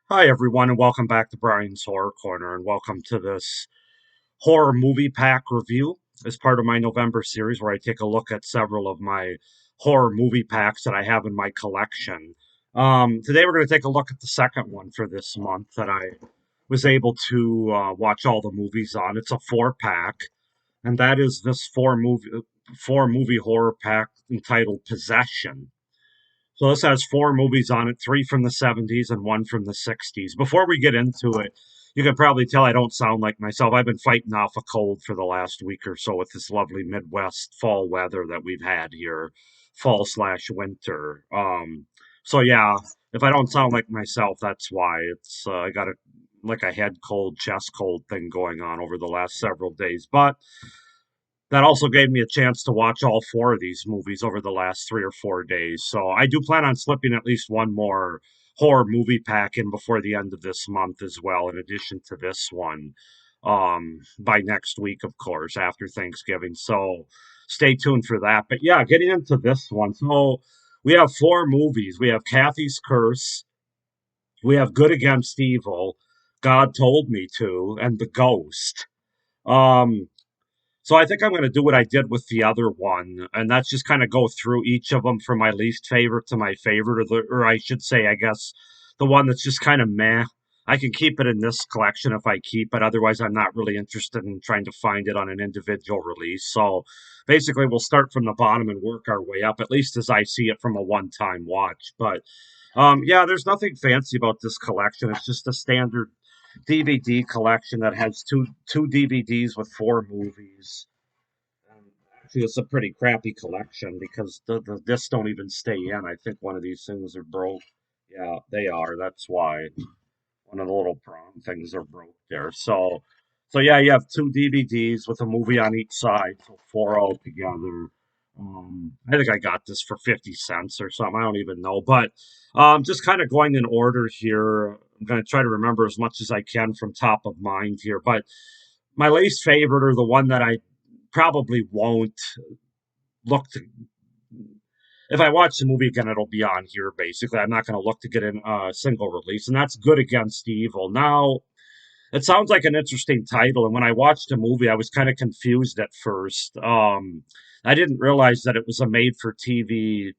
Hi, everyone, and welcome back to Brian's Horror Corner, and welcome to this horror movie pack review as part of my November series where I take a look at several of my horror movie packs that I have in my collection. Today, we're going to take a look at the second one for this month that I was able to watch all the movies on. It's a four pack, and that is this four movie horror pack entitled Possession. So this has four movies on it, three from the 70s and one from the 60s. Before we get into it, you can probably tell I don't sound like myself. I've been fighting off a cold for the last week or so with this lovely Midwest fall weather that we've had here, fall slash winter. So yeah, if I don't sound like myself, that's why. It's I got a head cold, chest cold thing going on over the last several days. But that also gave me a chance to watch all four of these movies over the last 3 or 4 days. So I do plan on slipping at least one more horror movie pack in before the end of this month as well, in addition to this one, by next week, of course, after Thanksgiving. So stay tuned for that. But yeah, getting into this one. So we have four movies. We have Kathy's Curse, we have Good Against Evil, God Told Me To, and The Ghost. Um, so I think I'm going to do what I did with the other one, and that's just kind of go through each of them from my least favorite to my favorite, or I should say, I guess, the one that's just kind of meh. I can keep it in this collection if I keep it. Otherwise, I'm not really interested in trying to find it on an individual release. So basically, we'll start from the bottom and work our way up, at least as I see it from a one-time watch. But yeah, there's nothing fancy about this collection. It's just a standard DVD collection that has two DVDs with four movies. Actually, it's a pretty crappy collection because the discs don't even stay in. I think one of these things are broke. Yeah, they are. That's why one of the little prong things are broke there. So yeah, you have two DVDs with a movie on each side, so four altogether. I think I got this for 50 cents or something. I don't even know, but just kind of going in order here. I'm going to try to remember as much as I can from top of mind here. But my least favorite, or the one that I probably won't look to, if I watch the movie again, it'll be on here. Basically, I'm not going to look to get in a single release, and that's Good Against Evil. Now, it sounds like an interesting title, and when I watched the movie, I was kind of confused at first. I didn't realize that it was a made-for-TV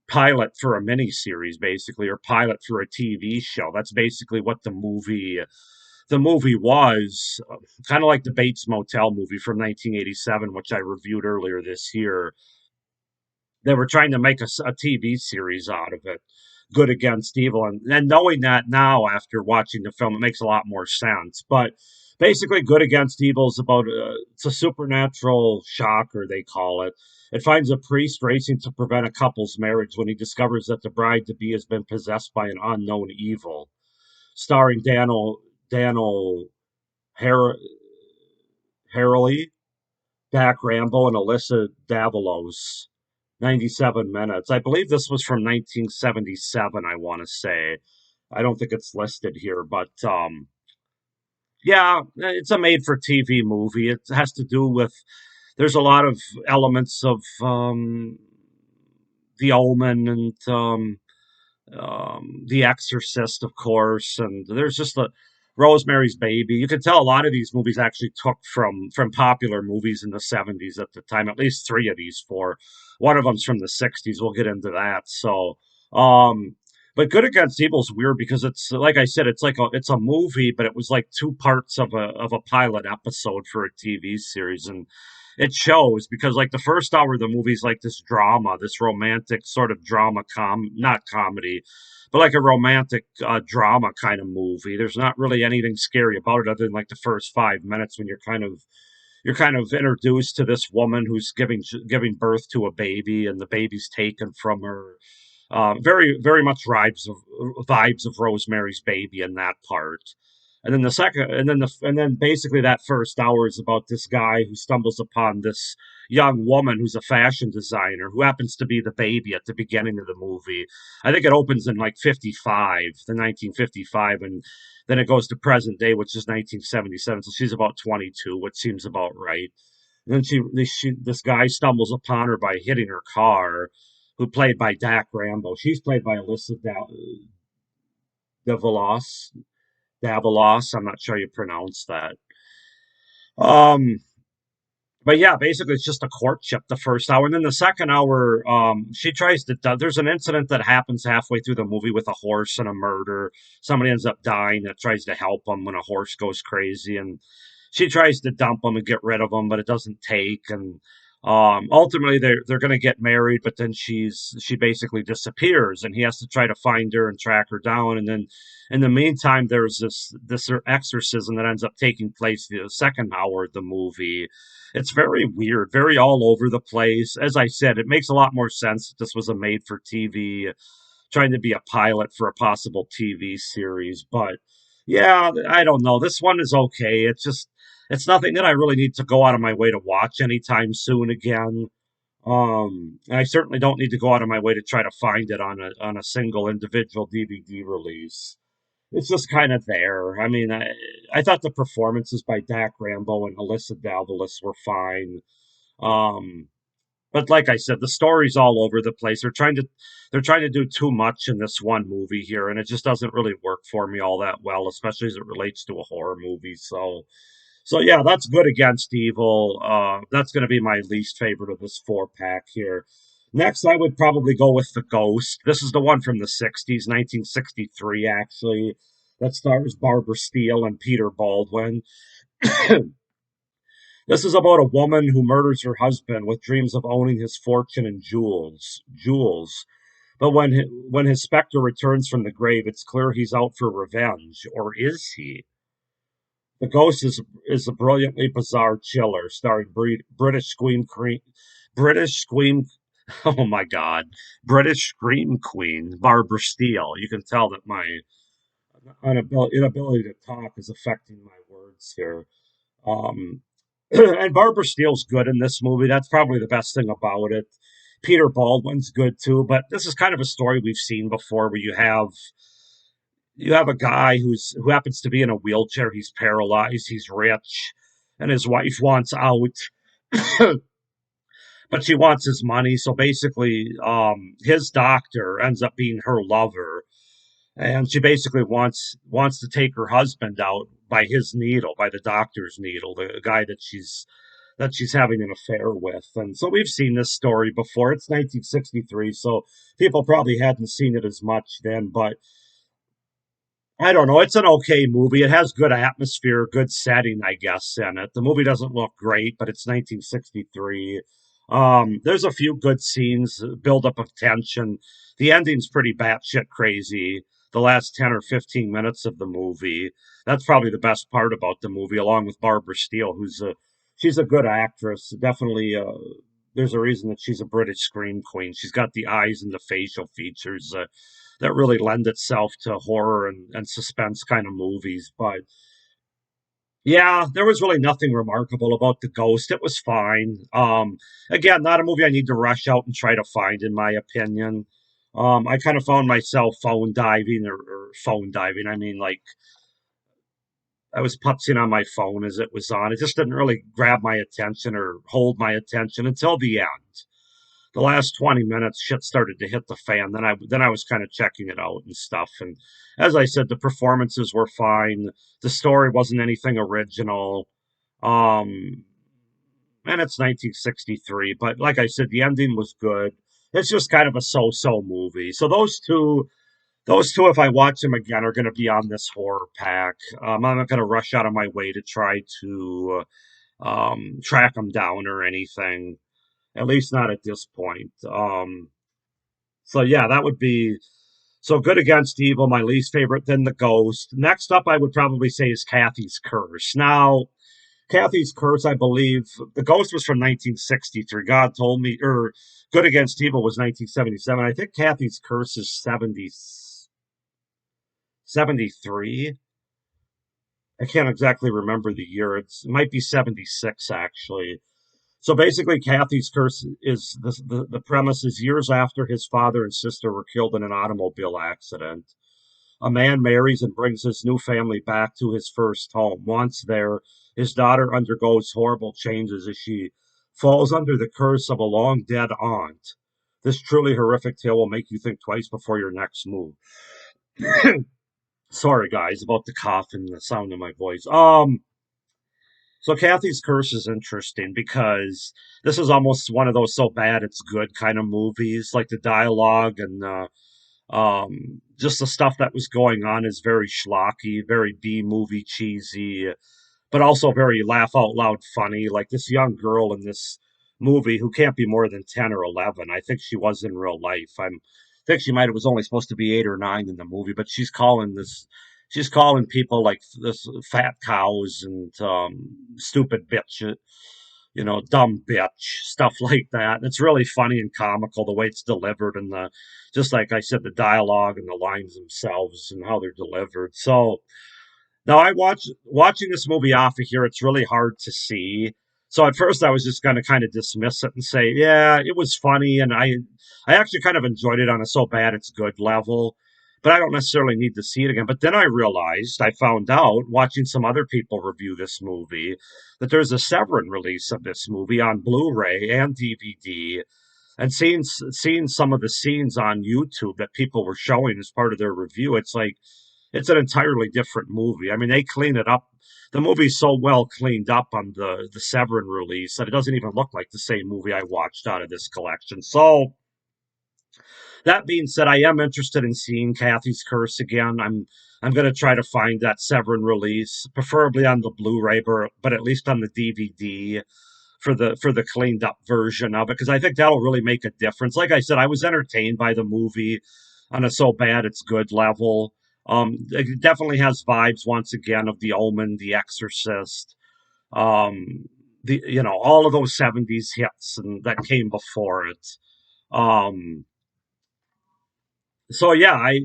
pilot for a miniseries, basically, or pilot for a TV show. That's basically what the movie was, kind of like the Bates Motel movie from 1987, which I reviewed earlier this year. They were trying to make a TV series out of it, Good Against Evil, and knowing that now after watching the film, it makes a lot more sense. But basically, Good Against Evil is about it's a supernatural shocker, they call it. It finds a priest racing to prevent a couple's marriage when he discovers that the bride to be has been possessed by an unknown evil. Starring Daniel Har- Harley, Dak Rambo, and Alyssa Davalos. 97 minutes. I believe this was from 1977, I want to say. I don't think it's listed here, but yeah, it's a made for TV movie. It has to do with, there's a lot of elements of The Omen and The Exorcist, of course, and there's just a Rosemary's Baby. You can tell a lot of these movies actually took from popular movies in the 70s at the time. At least three of these four. One of them's from the 60s. We'll get into that. So, but Good Against Evil is weird because it's like I said, it's a movie, but it was like two parts of a pilot episode for a TV series, and it shows because like the first hour of the movie is like this drama, this romantic sort of drama not comedy, but like a romantic drama kind of movie. There's not really anything scary about it other than like the first 5 minutes when you're kind of introduced to this woman who's giving birth to a baby, and the baby's taken from her. Very much vibes of Rosemary's Baby in that part. And then the second, and then basically that first hour is about this guy who stumbles upon this young woman who's a fashion designer who happens to be the baby at the beginning of the movie. I think it opens in like 55, the 1955, and then it goes to present day, which is 1977. So she's about 22, which seems about right. And then this guy stumbles upon her by hitting her car, who played by Dak Rambo. She's played by Davalos, Davalos. I'm not sure you pronounce that. Um, but yeah, basically it's just a courtship the first hour, and then the second hour, she tries to. There's an incident that happens halfway through the movie with a horse and a murder. Somebody ends up dying that tries to help them when a horse goes crazy, and she tries to dump him and get rid of him, but it doesn't take. And ultimately, they're going to get married, but then she basically disappears, and he has to try to find her and track her down. And then in the meantime, there's this exorcism that ends up taking place the second hour of the movie. It's very weird, very all over the place. As I said, it makes a lot more sense that this was a made for TV, trying to be a pilot for a possible TV series. But yeah, I don't know. This one is okay. It's nothing that I really need to go out of my way to watch anytime soon again. I certainly don't need to go out of my way to try to find it on a single individual DVD release. It's just kind of there. I mean, I thought the performances by Dak Rambo and Alyssa Davalos were fine. Um, but like I said, the story's all over the place. They're trying to do too much in this one movie here, and it just doesn't really work for me all that well, especially as it relates to a horror movie. So yeah, that's good against evil. That's going to be my least favorite of this four pack here. Next, I would probably go with The Ghost. This is the one from the 60s, 1963, actually, that stars Barbara Steele and Peter Baldwin. This is about a woman who murders her husband with dreams of owning his fortune and jewels. But when his specter returns from the grave, it's clear he's out for revenge, or is he? The Ghost is a brilliantly bizarre chiller starring British Scream. Oh my God, British Scream Queen Barbara Steele. You can tell that my inability to talk is affecting my words here. Um, and Barbara Steele's good in this movie. That's probably the best thing about it. Peter Baldwin's good too, but this is kind of a story we've seen before, where you have a guy who happens to be in a wheelchair. He's paralyzed. He's rich, and his wife wants out, but she wants his money. So basically, his doctor ends up being her lover, and she basically wants to take her husband out by his needle, by the doctor's needle, the guy that she's having an affair with. And so we've seen this story before. It's 1963, so people probably hadn't seen it as much then, but I don't know. It's an okay movie. It has good atmosphere, good setting, I guess, in it. The movie doesn't look great, but it's 1963. There's a few good scenes, build up of tension. The ending's pretty batshit crazy. The last 10 or 15 minutes of the movie. That's probably the best part about the movie, along with Barbara Steele, she's a good actress. Definitely, there's a reason that she's a British scream queen. She's got the eyes and the facial features that really lend itself to horror and suspense kind of movies. But yeah, there was really nothing remarkable about The Ghost. It was fine. Again, not a movie I need to rush out and try to find, in my opinion. I kind of found myself phone diving or phone diving. I mean, like, I was putzing on my phone as it was on. It just didn't really grab my attention or hold my attention until the end. The last 20 minutes, shit started to hit the fan. Then I was kind of checking it out and stuff. And as I said, the performances were fine. The story wasn't anything original. Um, and it's 1963, but like I said, the ending was good. It's just kind of a so-so movie. So those two, if I watch them again, are going to be on this horror pack. I'm not going to rush out of my way to try to track them down or anything. At least not at this point. So yeah, that would be so good against evil, my least favorite, then the ghost. Next up, I would probably say is Cathy's Curse. Now, Cathy's Curse, I believe, the ghost was from 1963. God told me, or Good Against Evil was 1977. I think Cathy's Curse is 73. I can't exactly remember the year. It might be 76, actually. So basically, Cathy's Curse is the premise is years after his father and sister were killed in an automobile accident. A man marries and brings his new family back to his first home. Once there, his daughter undergoes horrible changes as she falls under the curse of a long dead aunt. This truly horrific tale will make you think twice before your next move. Sorry, guys, about the cough and the sound of my voice. So Kathy's Curse is interesting because this is almost one of those so bad it's good kind of movies. Like the dialogue and just the stuff that was going on is very schlocky, very B movie cheesy, but also very laugh out loud funny. Like this young girl in this movie who can't be more than 10 or 11. I think she was in real life. I think she might have was only supposed to be 8 or 9 in the movie, but she's calling people like this fat cows and stupid bitch, dumb bitch, stuff like that. It's really funny and comical the way it's delivered and the just like I said, the dialogue and the lines themselves and how they're delivered. So now I watching this movie off of here, it's really hard to see. So at first I was just gonna kind of dismiss it and say, yeah, it was funny and I actually kind of enjoyed it on a so bad it's good level. But I don't necessarily need to see it again. But then I found out, watching some other people review this movie, that there's a Severin release of this movie on Blu-ray and DVD. And seeing some of the scenes on YouTube that people were showing as part of their review, it's like it's an entirely different movie. I mean, they clean it up. The movie's so well cleaned up on the Severin release that it doesn't even look like the same movie I watched out of this collection. So that being said, I am interested in seeing Kathy's Curse again. I'm going to try to find that Severin release, preferably on the Blu-ray, but at least on the DVD for the cleaned up version of it, because I think that'll really make a difference. Like I said, I was entertained by the movie on a so bad it's good level. It definitely has vibes once again of The Omen, The Exorcist, the all of those '70s hits and that came before it. Um, so yeah, I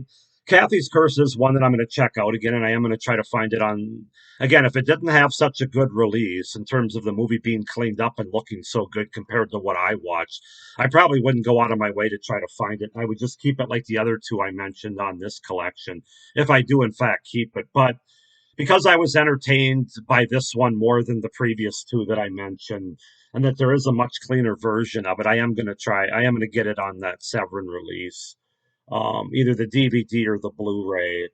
Kathy's Curse is one that I'm going to check out again, and I am going to try to find it on again. If it didn't have such a good release in terms of the movie being cleaned up and looking so good compared to what I watched, I probably wouldn't go out of my way to try to find it. I would just keep it like the other two I mentioned on this collection, if I do in fact keep it. But because I was entertained by this one more than the previous two that I mentioned, and that there is a much cleaner version of it, I am going to try. I am going to get it on that Severin release, either the DVD or the Blu-ray,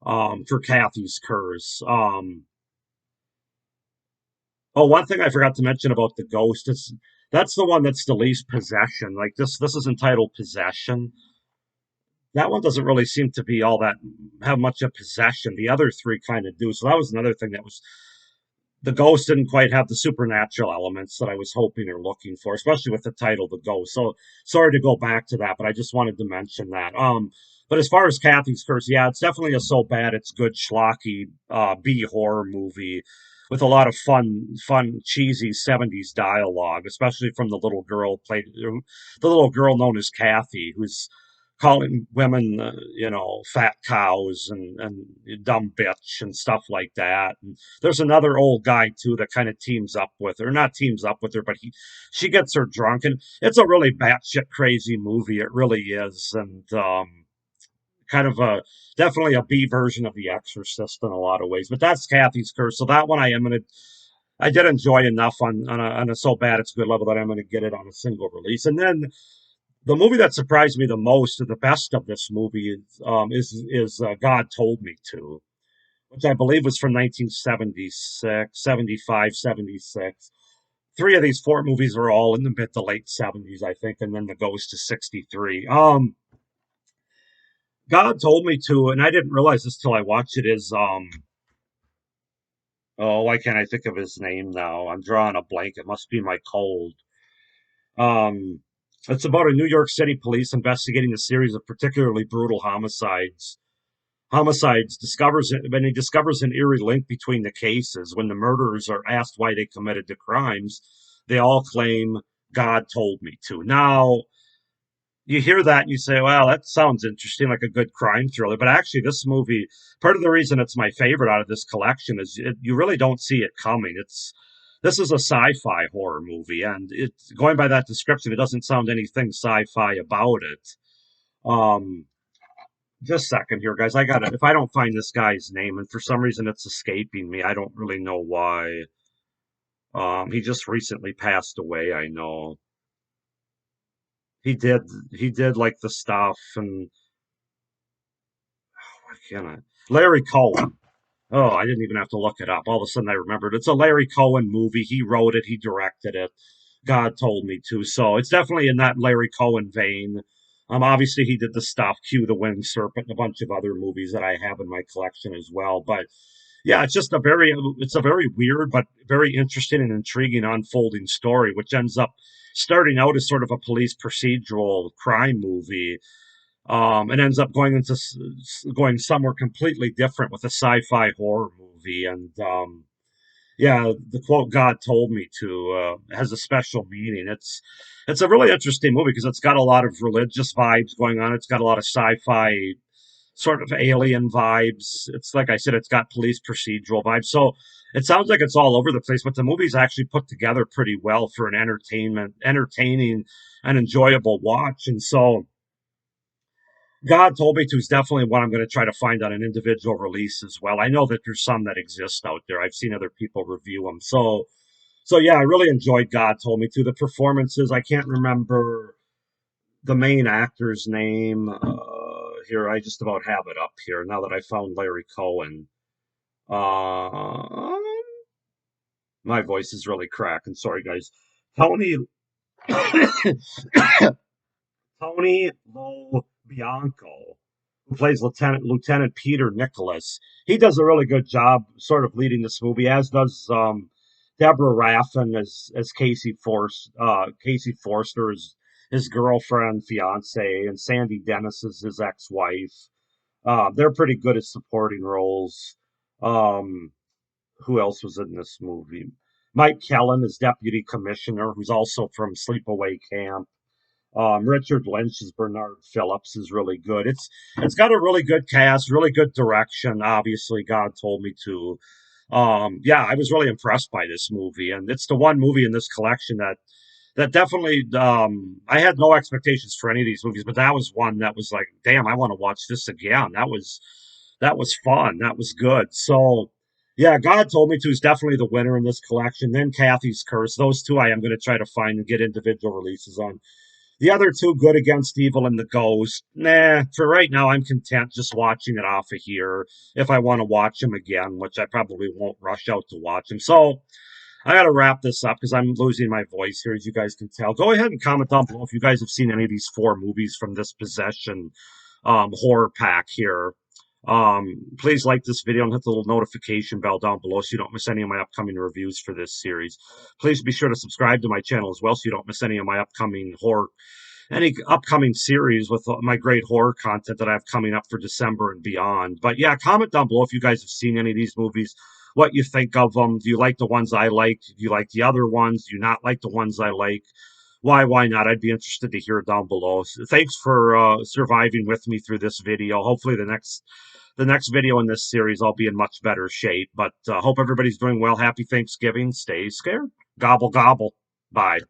for Kathy's Curse. Oh, one thing I forgot to mention about the Ghost is that's the one that's the least possession. Like this is entitled Possession. That one doesn't really seem to be all that have much of possession. The other three kind of do. So that was another thing that was the Ghost didn't quite have the supernatural elements that I was hoping or looking for, especially with the title The Ghost. So sorry to go back to that, but I just wanted to mention that. But as far as Kathy's Curse, yeah, it's definitely a so bad it's good schlocky B horror movie with a lot of fun cheesy '70s dialogue, especially from the little girl known as Cathy, who's calling women, fat cows and dumb bitch and stuff like that. And there's another old guy too that kind of teams up with her, not teams up with her, but she gets her drunk, and it's a really batshit crazy movie. It really is, and kind of a definitely a B version of The Exorcist in a lot of ways. But that's Kathy's Curse, so that one I did enjoy enough on a so bad it's good level that I'm gonna get it on a single release, and then the movie that surprised me the most, or the best of this movie, is God Told Me To, which I believe was from 1976, 75, 76. Three of these four movies are all in the mid to late 70s, I think, and then The Ghost is 63. God Told Me To, and I didn't realize this till I watched it, is, oh, why can't I think of his name now? I'm drawing a blank. It must be my cold. Um, it's about a New York City police investigating a series of particularly brutal homicides discovers when he discovers an eerie link between the cases. When the murderers are asked why they committed the crimes, they all claim God told me to. Now, you hear that and you say, well, that sounds interesting, like a good crime thriller. But actually, this movie, part of the reason it's my favorite out of this collection is you really don't see it coming. This is a sci-fi horror movie, and it's going by that description, it doesn't sound anything sci-fi about it. Um, just a second here, guys. I got it. If I don't find this guy's name, and for some reason it's escaping me, I don't really know why. He just recently passed away. I know he did. He did like the stuff, and Can I? Larry Cohen. Oh, I didn't even have to look it up. All of a sudden, I remembered. It's a Larry Cohen movie. He wrote it. He directed it. God told me to. So it's definitely in that Larry Cohen vein. Obviously, he did the stuff, Cue the Wind Serpent, and a bunch of other movies that I have in my collection as well. But yeah, it's a very weird but very interesting and intriguing unfolding story, which ends up starting out as sort of a police procedural crime movie, and ends up going somewhere completely different with a sci-fi horror movie. And yeah, the quote "God told me to" has a special meaning. It's a really interesting movie because it's got a lot of religious vibes going on. It's got a lot of sci-fi sort of alien vibes. It's like I said, it's got police procedural vibes. So it sounds like it's all over the place, but the movie's actually put together pretty well for an entertaining and enjoyable watch. And so God told me to is definitely what I'm going to try to find on an individual release as well. I know that there's some that exist out there. I've seen other people review them. So yeah, I really enjoyed God told me to. The performances, I can't remember the main actor's name. Here, I just about have it up here now that I found Larry Cohen. Uh, my voice is really cracking. Sorry, guys. Tony Tony Lo Bianco, who plays Lieutenant Peter Nicholas. He does a really good job, sort of leading this movie, as does Deborah Raffin as Casey Forster is his girlfriend, fiance, and Sandy Dennis is his ex-wife. They're pretty good at supporting roles. Um, who else was in this movie? Mike Kellen is deputy commissioner, who's also from Sleepaway Camp. Richard Lynch's Bernard Phillips is really good. It's got a really good cast, really good direction. Obviously, God told me to. Yeah, I was really impressed by this movie, and it's the one movie in this collection that definitely I had no expectations for any of these movies, but that was one that was like, damn, I want to watch this again. That was fun. That was good. So yeah, God told me to is definitely the winner in this collection. Then Cathy's Curse. Those two I am going to try to find and get individual releases on. The other two, Good Against Evil and The Ghost, nah, for right now, I'm content just watching it off of here if I want to watch them again, which I probably won't rush out to watch them. So I got to wrap this up because I'm losing my voice here, as you guys can tell. Go ahead and comment down below if you guys have seen any of these four movies from this Possession horror pack here. Please like this video and hit the little notification bell down below so you don't miss any of my upcoming reviews for this series. Please be sure to subscribe to my channel as well so you don't miss any of my any upcoming series with my great horror content that I have coming up for December and beyond. But yeah, comment down below if you guys have seen any of these movies, what you think of them. Do you like the ones I like? Do you like the other ones? Do you not like the ones I like? Why not? I'd be interested to hear down below. So thanks for surviving with me through this video. Hopefully the next video in this series I'll be in much better shape. But hope everybody's doing well. Happy Thanksgiving. Stay scared. Gobble gobble. Bye.